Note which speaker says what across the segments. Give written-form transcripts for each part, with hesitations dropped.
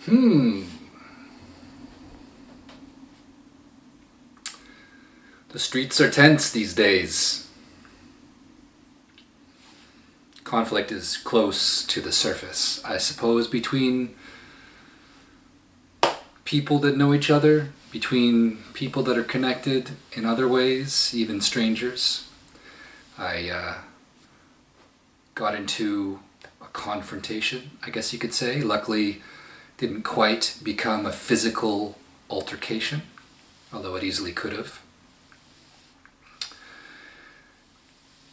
Speaker 1: The streets are tense these days. Conflict is close to the surface, I suppose, between people that know each other, between people that are connected in other ways, even strangers. I got into a confrontation, I guess you could say. Luckily, didn't quite become a physical altercation, although it easily could have.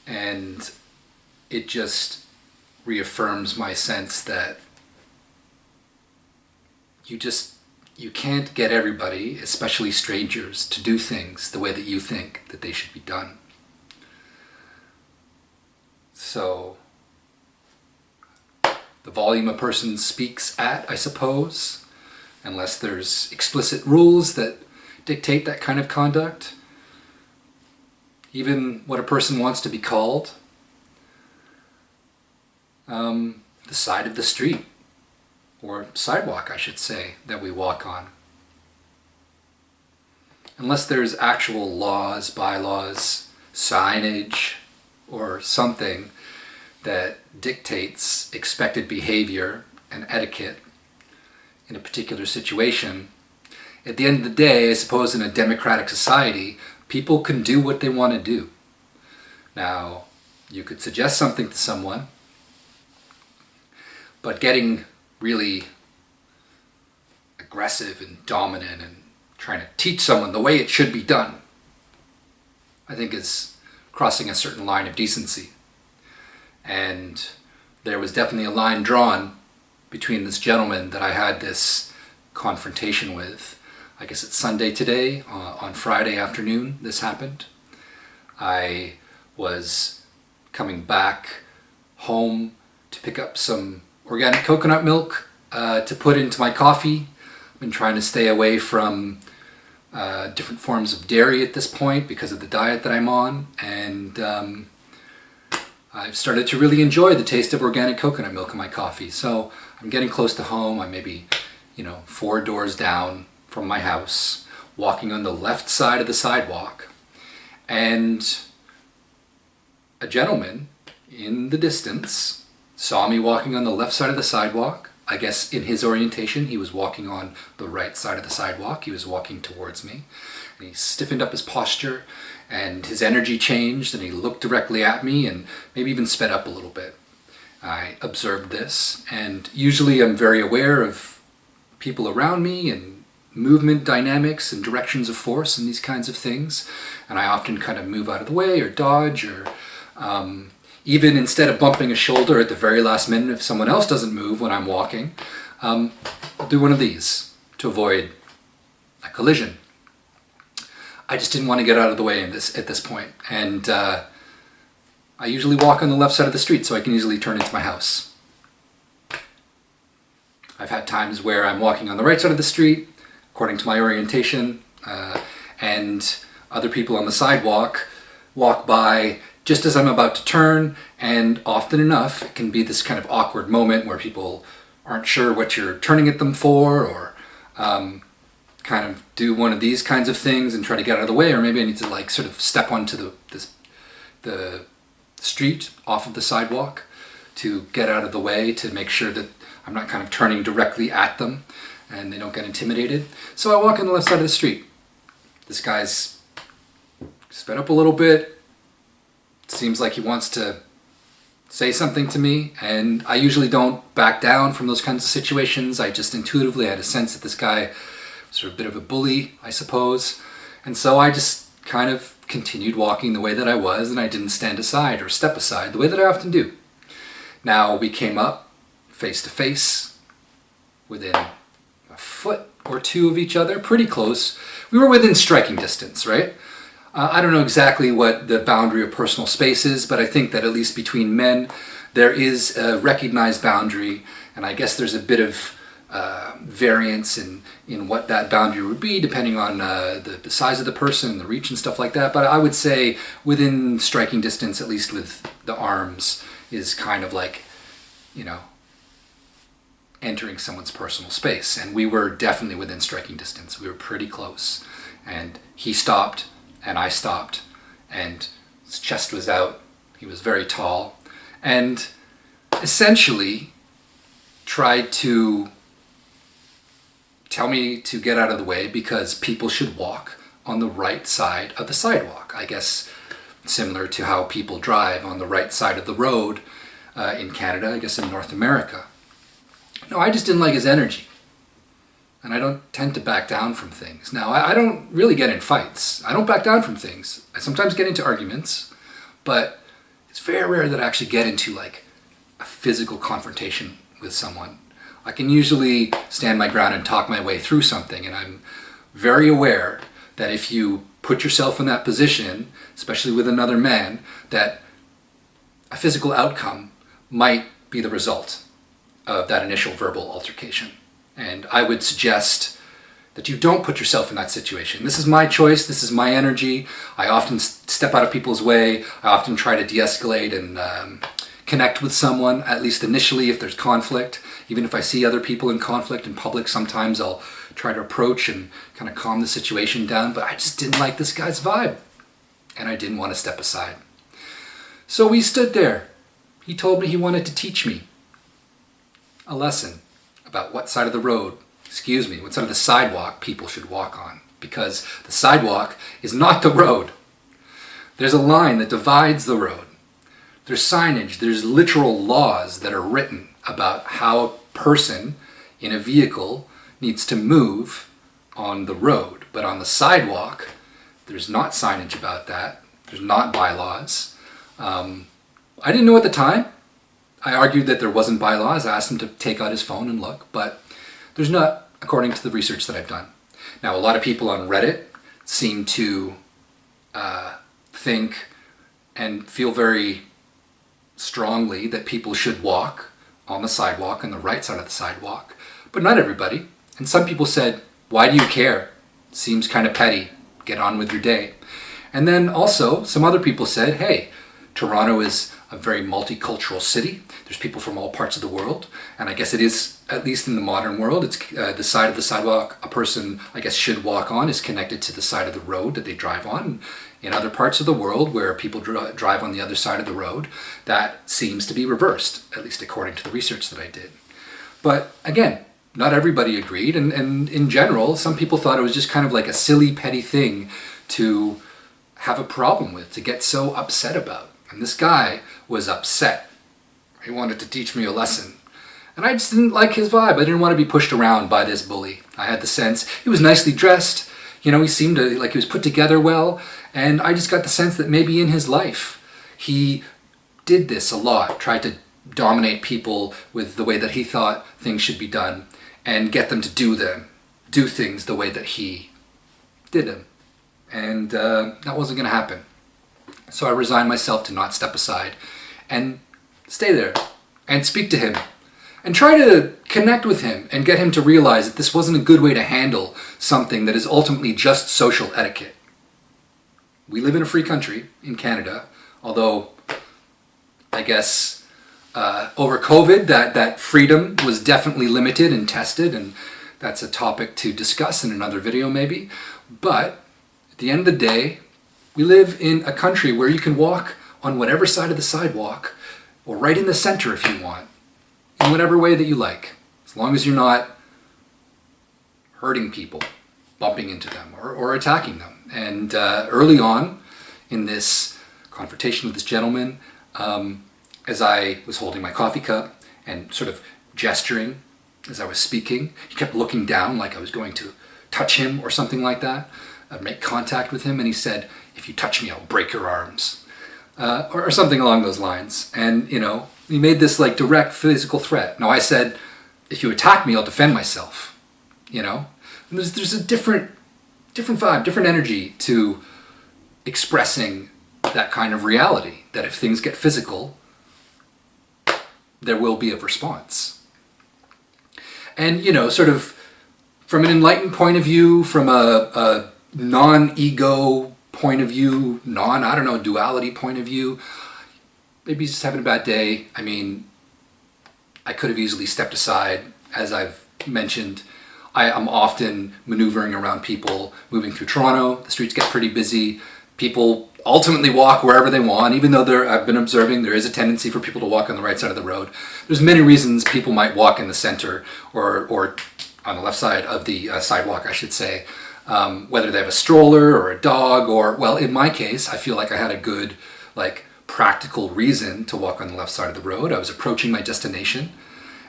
Speaker 1: And it just reaffirms my sense that you can't get everybody, especially strangers, to do things the way that you think that they should be done. So the volume a person speaks at, I suppose, unless there's explicit rules that dictate that kind of conduct, even what a person wants to be called, the side of the street, or sidewalk, I should say, that we walk on. Unless there's actual laws, bylaws, signage, or something that dictates expected behavior and etiquette in a particular situation, at the end of the day, I suppose in a democratic society, people can do what they want to do. Now, you could suggest something to someone, but getting really aggressive and dominant and trying to teach someone the way it should be done, I think is crossing a certain line of decency. And there was definitely a line drawn between this gentleman that I had this confrontation with. I guess it's Sunday today. On Friday afternoon this happened. I was coming back home to pick up some organic coconut milk to put into my coffee. I've been trying to stay away from different forms of dairy at this point because of the diet that I'm on, and I've started to really enjoy the taste of organic coconut milk in my coffee. So I'm getting close to home. I'm maybe 4 doors down from my house, walking on the left side of the sidewalk, and a gentleman in the distance saw me walking on the left side of the sidewalk. I guess in his orientation, he was walking on the right side of the sidewalk. He was walking towards me. And he stiffened up his posture, and his energy changed, and he looked directly at me and maybe even sped up a little bit. I observed this, and usually I'm very aware of people around me and movement dynamics and directions of force and these kinds of things. And I often kind of move out of the way or dodge, or even instead of bumping a shoulder at the very last minute if someone else doesn't move when I'm walking, I'll do one of these to avoid a collision. I just didn't want to get out of the way at this point. And I usually walk on the left side of the street so I can easily turn into my house. I've had times where I'm walking on the right side of the street, according to my orientation, and other people on the sidewalk walk by just as I'm about to turn, and often enough it can be this kind of awkward moment where people aren't sure what you're turning at them for, or kind of do one of these kinds of things and try to get out of the way, or maybe I need to sort of step onto the street off of the sidewalk to get out of the way, to make sure that I'm not kind of turning directly at them and they don't get intimidated. So I walk on the left side of the street. This guy's sped up a little bit. Seems like he wants to say something to me, and I usually don't back down from those kinds of situations. I just intuitively had a sense that this guy was sort of a bit of a bully, I suppose. And so I just kind of continued walking the way that I was, and I didn't stand aside or step aside the way that I often do. Now we came up face to face, within a foot or two of each other, pretty close. We were within striking distance, right? I don't know exactly what the boundary of personal space is, but I think that at least between men, there is a recognized boundary, and I guess there's a bit of variance in what that boundary would be, depending on the size of the person, the reach and stuff like that. But I would say within striking distance, at least with the arms, is kind of like, entering someone's personal space. And we were definitely within striking distance. We were pretty close. And he stopped, and I stopped, and his chest was out. He was very tall, and essentially tried to tell me to get out of the way because people should walk on the right side of the sidewalk. I guess similar to how people drive on the right side of the road in Canada, I guess in North America. No, I just didn't like his energy. And I don't tend to back down from things. Now, I don't really get in fights. I don't back down from things. I sometimes get into arguments, but it's very rare that I actually get into like a physical confrontation with someone. I can usually stand my ground and talk my way through something, and I'm very aware that if you put yourself in that position, especially with another man, that a physical outcome might be the result of that initial verbal altercation. And I would suggest that you don't put yourself in that situation. This is my choice, this is my energy. I often step out of people's way. I often try to de-escalate and connect with someone, at least initially if there's conflict. Even if I see other people in conflict in public, sometimes I'll try to approach and kind of calm the situation down, but I just didn't like this guy's vibe, and I didn't want to step aside. So we stood there. He told me he wanted to teach me a lesson about what side of the road, what side of the sidewalk people should walk on, because the sidewalk is not the road. There's a line that divides the road. There's signage, there's literal laws that are written about how a person in a vehicle needs to move on the road. But on the sidewalk, there's not signage about that. There's not bylaws. I didn't know at the time. I argued that there wasn't bylaws. I asked him to take out his phone and look, but there's not, according to the research that I've done. Now, a lot of people on Reddit seem to think and feel very strongly that people should walk on the sidewalk, on the right side of the sidewalk, but not everybody. And some people said, why do you care? Seems kind of petty. Get on with your day. And then also some other people said, hey, Toronto is a very multicultural city. There's people from all parts of the world. And I guess it is, at least in the modern world, it's the side of the sidewalk a person, I guess, should walk on is connected to the side of the road that they drive on. In other parts of the world where people drive on the other side of the road, that seems to be reversed, at least according to the research that I did. But again, not everybody agreed, and in general, some people thought it was just kind of like a silly, petty thing to have a problem with, to get so upset about. And this guy was upset. He wanted to teach me a lesson. And I just didn't like his vibe. I didn't want to be pushed around by this bully. I had the sense he was nicely dressed. You know, he seemed like he was put together well. And I just got the sense that maybe in his life, he did this a lot, tried to dominate people with the way that he thought things should be done and get them to do things the way that he did them. And that wasn't going to happen. So I resigned myself to not step aside and stay there and speak to him and try to connect with him and get him to realize that this wasn't a good way to handle something that is ultimately just social etiquette. We live in a free country in Canada, although I guess over COVID that freedom was definitely limited and tested, and that's a topic to discuss in another video maybe. But at the end of the day, we live in a country where you can walk on whatever side of the sidewalk or right in the center if you want, in whatever way that you like, as long as you're not hurting people, bumping into them, or attacking them. And early on in this confrontation with this gentleman, as I was holding my coffee cup and sort of gesturing as I was speaking, he kept looking down like I was going to touch him or something like that, make contact with him, and he said, if you touch me, I'll break your arms, or something along those lines. And, you know, he made this like direct physical threat. Now I said, if you attack me, I'll defend myself, you know? And there's a different vibe, different energy to expressing that kind of reality, that if things get physical, there will be a response. And, you know, sort of from an enlightened point of view, from a non-ego point of view, duality point of view, maybe he's just having a bad day. I mean, I could have easily stepped aside, as I've mentioned, I am often maneuvering around people moving through Toronto. The streets get pretty busy. People ultimately walk wherever they want, even though I've been observing there is a tendency for people to walk on the right side of the road. There's many reasons people might walk in the center or on the left side of the sidewalk, I should say, whether they have a stroller or a dog or, well, in my case, I feel like I had a good, practical reason to walk on the left side of the road. I was approaching my destination.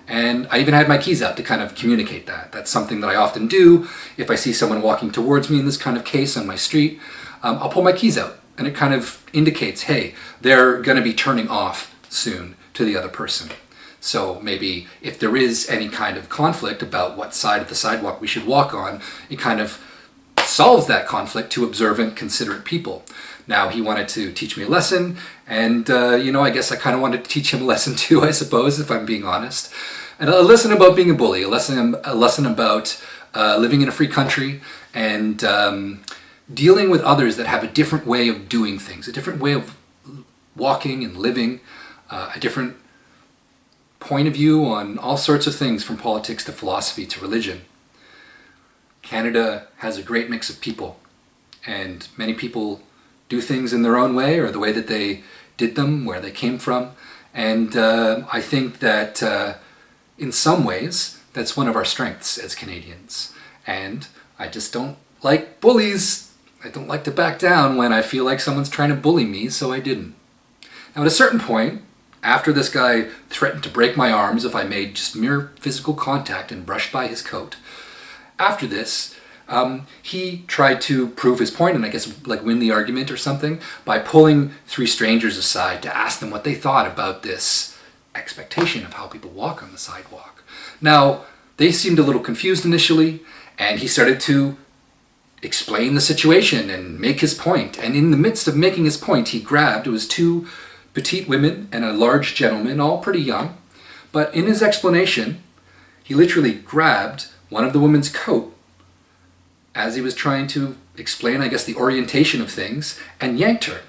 Speaker 1: And I even had my keys out to kind of communicate that. That's something that I often do. If I see someone walking towards me in this kind of case on my street, I'll pull my keys out. And it kind of indicates, hey, they're going to be turning off soon to the other person. So maybe if there is any kind of conflict about what side of the sidewalk we should walk on, it kind of solves that conflict to observant, considerate people. Now, he wanted to teach me a lesson, and, I guess I kind of wanted to teach him a lesson too, I suppose, if I'm being honest. And a lesson about being a bully, a lesson about living in a free country, and dealing with others that have a different way of doing things, a different way of walking and living, a different point of view on all sorts of things, from politics to philosophy to religion. Canada has a great mix of people, and many people do things in their own way or the way that they did them, where they came from. And I think that in some ways, that's one of our strengths as Canadians. And I just don't like bullies. I don't like to back down when I feel like someone's trying to bully me, so I didn't. Now, at a certain point, after this guy threatened to break my arms if I made just mere physical contact and brushed by his coat, after this, he tried to prove his point and I guess win the argument or something by pulling three strangers aside to ask them what they thought about this expectation of how people walk on the sidewalk. Now, they seemed a little confused initially, and he started to explain the situation and make his point. And in the midst of making his point, he grabbed, it was two petite women and a large gentleman, all pretty young, but in his explanation, he literally grabbed one of the women's coat as he was trying to explain, I guess, the orientation of things, and yanked her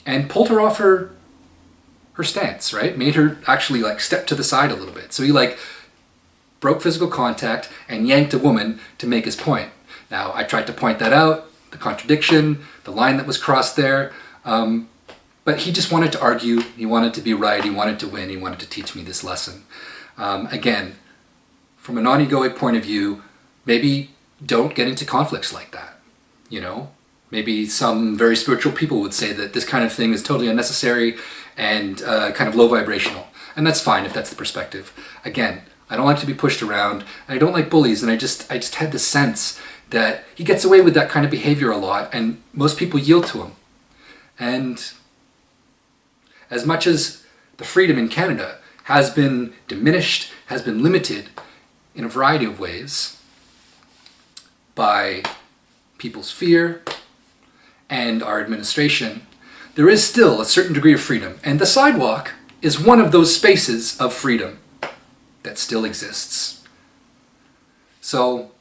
Speaker 1: and pulled her off her stance, right? Made her actually step to the side a little bit. So he broke physical contact and yanked a woman to make his point. Now, I tried to point that out, the contradiction, the line that was crossed there, but he just wanted to argue, he wanted to be right, he wanted to win, he wanted to teach me this lesson. Again, from a non-egoic point of view, maybe don't get into conflicts like that, Maybe some very spiritual people would say that this kind of thing is totally unnecessary and kind of low vibrational. And that's fine if that's the perspective. Again, I don't like to be pushed around, and I don't like bullies, and I just had the sense that he gets away with that kind of behavior a lot, and most people yield to him. And as much as the freedom in Canada has been diminished, has been limited in a variety of ways by people's fear and our administration, there is still a certain degree of freedom. And the sidewalk is one of those spaces of freedom that still exists. So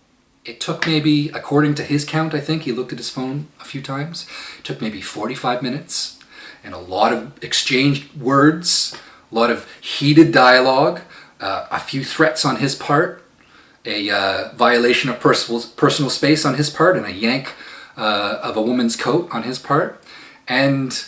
Speaker 1: it took maybe, according to his count, I think, he looked at his phone a few times, it took maybe 45 minutes and a lot of exchanged words, a lot of heated dialogue, a few threats on his part, a violation of personal space on his part, and a yank of a woman's coat on his part, and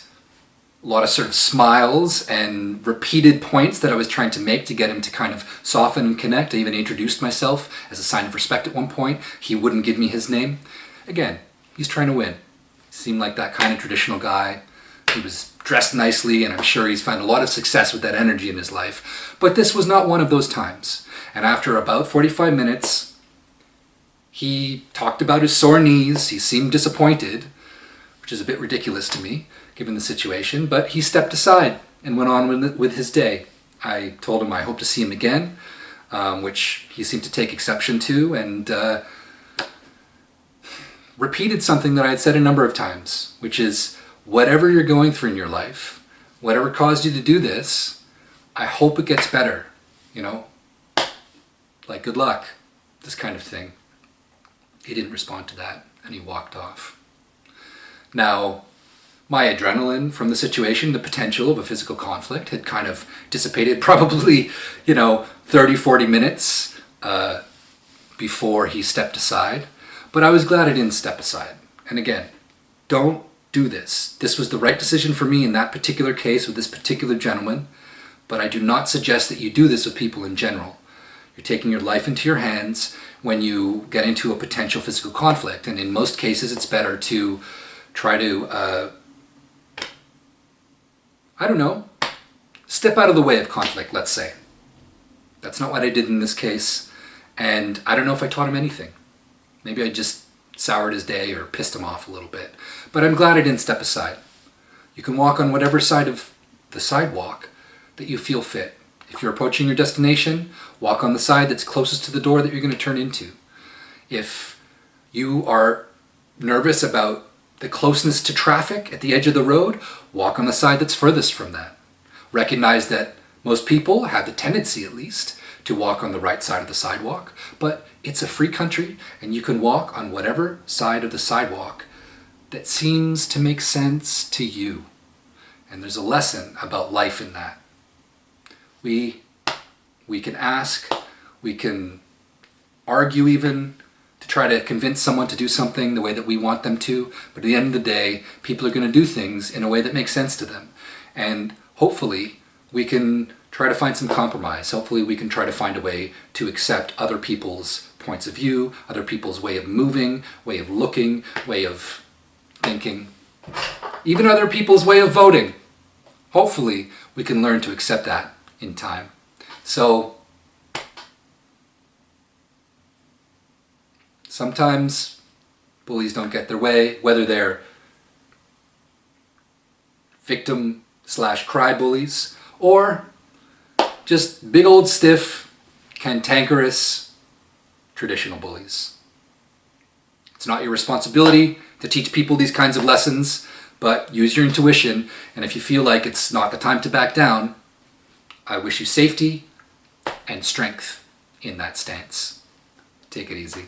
Speaker 1: a lot of sort of smiles and repeated points that I was trying to make to get him to kind of soften and connect. I even introduced myself as a sign of respect at one point. He wouldn't give me his name. Again, he's trying to win. He seemed like that kind of traditional guy. He was dressed nicely, and I'm sure he's found a lot of success with that energy in his life. But this was not one of those times. And after about 45 minutes, he talked about his sore knees. He seemed disappointed, which is a bit ridiculous to me, given the situation. But he stepped aside and went on with his day. I told him I hope to see him again, which he seemed to take exception to, and repeated something that I had said a number of times, which is, whatever you're going through in your life, whatever caused you to do this, I hope it gets better, good luck, this kind of thing. He didn't respond to that, and he walked off. Now, my adrenaline from the situation, the potential of a physical conflict, had kind of dissipated probably, 30, 40 minutes before he stepped aside, but I was glad I didn't step aside. And again, don't do this. This was the right decision for me in that particular case with this particular gentleman, but I do not suggest that you do this with people in general. You're taking your life into your hands when you get into a potential physical conflict, and in most cases it's better to try to, step out of the way of conflict, let's say. That's not what I did in this case, and I don't know if I taught him anything. Maybe I just soured his day or pissed him off a little bit. But I'm glad I didn't step aside. You can walk on whatever side of the sidewalk that you feel fit. If you're approaching your destination, walk on the side that's closest to the door that you're going to turn into. If you are nervous about the closeness to traffic at the edge of the road, walk on the side that's furthest from that. Recognize that most people have the tendency, at least, to walk on the right side of the sidewalk, but it's a free country and you can walk on whatever side of the sidewalk that seems to make sense to you. And there's a lesson about life in that. We can ask, we can argue even to try to convince someone to do something the way that we want them to, but at the end of the day, people are going to do things in a way that makes sense to them. And hopefully we can try to find some compromise. Hopefully we can try to find a way to accept other people's points of view, other people's way of moving, way of looking, way of thinking, even other people's way of voting. Hopefully we can learn to accept that in time. So sometimes bullies don't get their way, whether they're victim/cry bullies or just big old stiff, cantankerous, traditional bullies. It's not your responsibility to teach people these kinds of lessons, but use your intuition, and if you feel like it's not the time to back down, I wish you safety and strength in that stance. Take it easy.